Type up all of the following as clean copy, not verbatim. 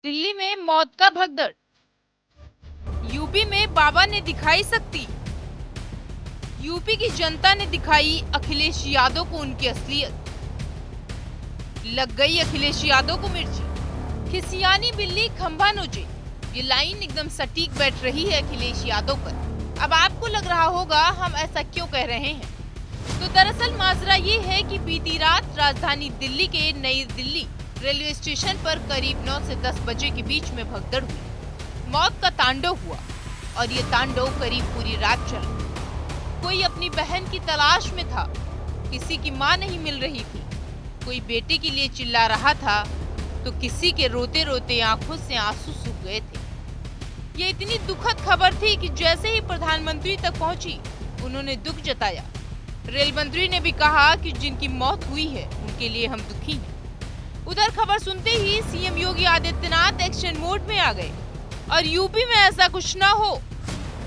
दिल्ली में मौत का भगदड़। यूपी में बाबा ने दिखाई शक्ति। यूपी की जनता ने दिखाई अखिलेश यादव को उनकी असलियत। लग गई अखिलेश यादव को मिर्ची। खिसियानी बिल्ली खंभा नोचे। ये लाइन एकदम सटीक बैठ रही है अखिलेश यादव पर। अब आपको लग रहा होगा हम ऐसा क्यों कह रहे हैं, तो दरअसल माजरा ये है कि बीती रात राजधानी दिल्ली के नई दिल्ली रेलवे स्टेशन पर करीब 9 से 10 बजे के बीच में भगदड़ हुई। मौत का तांडव हुआ और ये तांडव करीब पूरी रात चला। कोई अपनी बहन की तलाश में था, किसी की मां नहीं मिल रही थी, कोई बेटे के लिए चिल्ला रहा था, तो किसी के रोते रोते आंखों से आंसू सूख गए थे। ये इतनी दुखद खबर थी कि जैसे ही प्रधानमंत्री तक पहुंची, उन्होंने दुख जताया। रेल मंत्री ने भी कहा कि जिनकी मौत हुई है उनके लिए हम दुखी हैं। उधर खबर सुनते ही CM Yogi Adityanath action mode में आ गए और यूपी में ऐसा कुछ ना हो,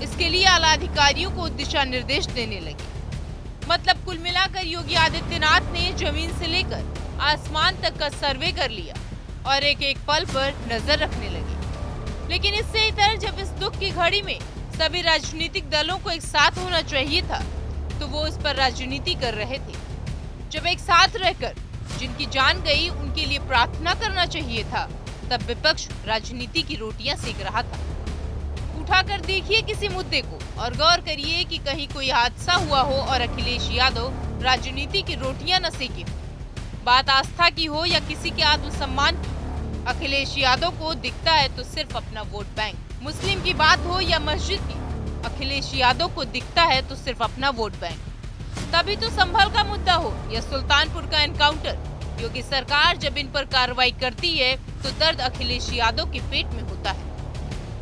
इसके लिए आला अधिकारियों को दिशा निर्देश देने लगे। मतलब कुल मिलाकर योगी आदित्यनाथ ने जमीन से लेकर आसमान तक का सर्वे कर लिया और एक एक पल पर नजर रखने लगे। लेकिन इससे इधर जब इस दुख की घड़ी में सभी राजनीतिक दलों को एक साथ होना चाहिए था, तो वो इस पर राजनीति कर रहे थे। जब एक साथ रहकर जिनकी जान गई उनके लिए प्रार्थना करना चाहिए था, तब विपक्ष राजनीति की रोटियां सेक रहा था। उठाकर देखिए किसी मुद्दे को और गौर करिए कि कहीं कोई हादसा हुआ हो और अखिलेश यादव राजनीति की रोटियां न सेके। बात आस्था की हो या किसी के आत्मसम्मान की, अखिलेश यादव को दिखता है तो सिर्फ अपना वोट बैंक। मुस्लिम की बात हो या मस्जिद की, अखिलेश यादव को दिखता है तो सिर्फ अपना वोट बैंक। तभी तो संभल का मुद्दा हो या सुल्तानपुर का एनकाउंटर, योगी सरकार जब इन पर कार्रवाई करती है तो दर्द अखिलेश यादव के पेट में होता है।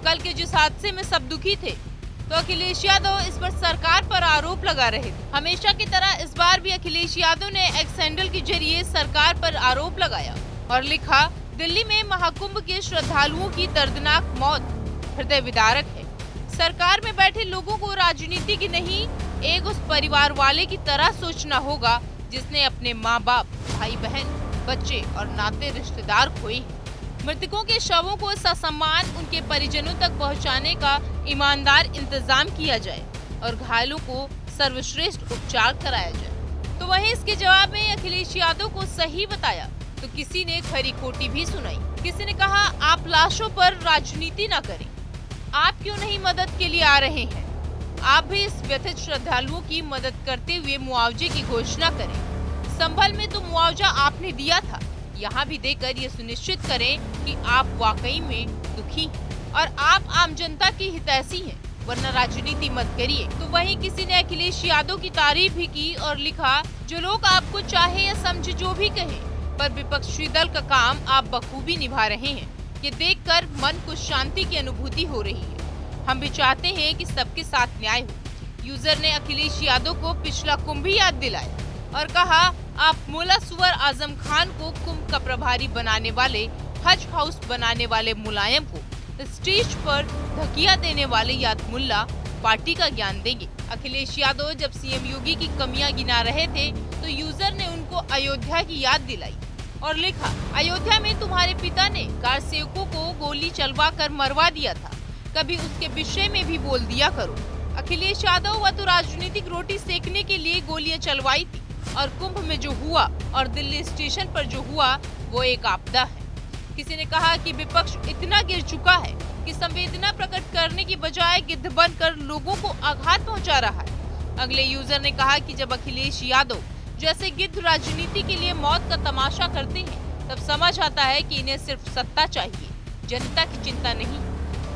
कल के जिस हादसे में सब दुखी थे, तो अखिलेश यादव इस पर सरकार पर आरोप लगा रहे थे। हमेशा की तरह इस बार भी अखिलेश यादव ने एक्स हैंडल के जरिए सरकार पर आरोप लगाया और लिखा, दिल्ली में महाकुंभ के श्रद्धालुओं की दर्दनाक मौत हृदय विदारक है। सरकार में बैठे लोगों को राजनीति की नहीं, एक उस परिवार वाले की तरह सोचना होगा जिसने अपने माँ बाप, भाई बहन, बच्चे और नाते रिश्तेदार खोए। मृतकों के शवों को ससम्मान उनके परिजनों तक पहुंचाने का ईमानदार इंतजाम किया जाए और घायलों को सर्वश्रेष्ठ उपचार कराया जाए। तो वहीं इसके जवाब में अखिलेश यादव को सही बताया तो किसी ने खरी खोटी भी सुनाई। किसी ने कहा, आप लाशों पर राजनीति न करें, आप क्यों नहीं मदद के लिए आ रहे हैं? आप भी इस व्यथित श्रद्धालुओं की मदद करते हुए मुआवजे की घोषणा करें। संभल में तो मुआवजा आपने दिया था, यहाँ भी देकर ये सुनिश्चित करें कि आप वाकई में दुखी हैं और आप आम जनता की हितैषी हैं, वरना राजनीति मत करिए। तो वहीं किसी ने अखिलेश यादव की तारीफ भी की और लिखा, जो लोग आपको चाहे या समझे जो भी कहें, पर विपक्षी दल का काम आप बखूबी निभा रहे हैं। ये देखकर मन को शांति की अनुभूति हो रही है। हम भी चाहते हैं कि सबके साथ न्याय हो। यूजर ने अखिलेश यादव को पिछला कुंभ भी याद दिलाया और कहा, आप मुल्ला सुवर आजम खान को कुंभ का प्रभारी बनाने वाले, हज हाउस बनाने वाले मुलायम को स्टेज पर धकिया देने वाले याद मुल्ला पार्टी का ज्ञान देंगे। अखिलेश यादव जब सीएम योगी की कमियां गिना रहे थे, तो यूजर ने उनको अयोध्या की याद दिलाई और लिखा, अयोध्या में तुम्हारे पिता ने कार सेवकों को गोली चलवा कर मरवा दिया था, कभी उसके विषय में भी बोल दिया करो। अखिलेश यादव व तो राजनीतिक रोटी सेकने के लिए गोलियां चलवाई थी और कुंभ में जो हुआ और दिल्ली स्टेशन पर जो हुआ वो एक आपदा है। किसी ने कहा कि विपक्ष इतना गिर चुका है कि संवेदना प्रकट करने की बजाय गिद्ध बनकर लोगों को आघात पहुंचा रहा है। अगले यूजर ने कहा कि जब अखिलेश यादव जैसे गिद्ध राजनीति के लिए मौत का तमाशा करते हैं, तब समझ आता है कि इन्हें सिर्फ सत्ता चाहिए, जनता की चिंता नहीं।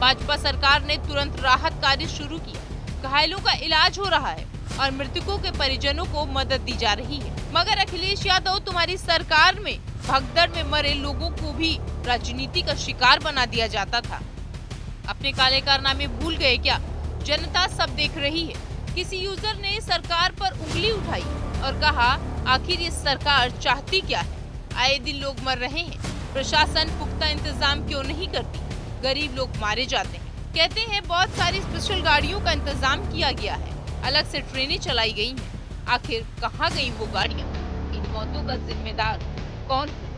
भाजपा सरकार ने तुरंत राहत कार्य शुरू किया, घायलों का इलाज हो रहा है और मृतकों के परिजनों को मदद दी जा रही है। मगर अखिलेश यादव, तुम्हारी सरकार में भगदड़ में मरे लोगों को भी राजनीति का शिकार बना दिया जाता था। अपने काले कारनामे भूल गए क्या? जनता सब देख रही है। किसी यूजर ने सरकार पर उंगली उठाई और कहा, आखिर ये सरकार चाहती क्या है? आए दिन लोग मर रहे हैं, प्रशासन पुख्ता इंतजाम क्यों नहीं करती? गरीब लोग मारे जाते हैं। कहते हैं बहुत सारी स्पेशल गाड़ियों का इंतजाम किया गया है, अलग से ट्रेनें चलाई गई हैं। आखिर कहाँ गई वो गाड़ियाँ? इन मौतों का जिम्मेदार कौन है?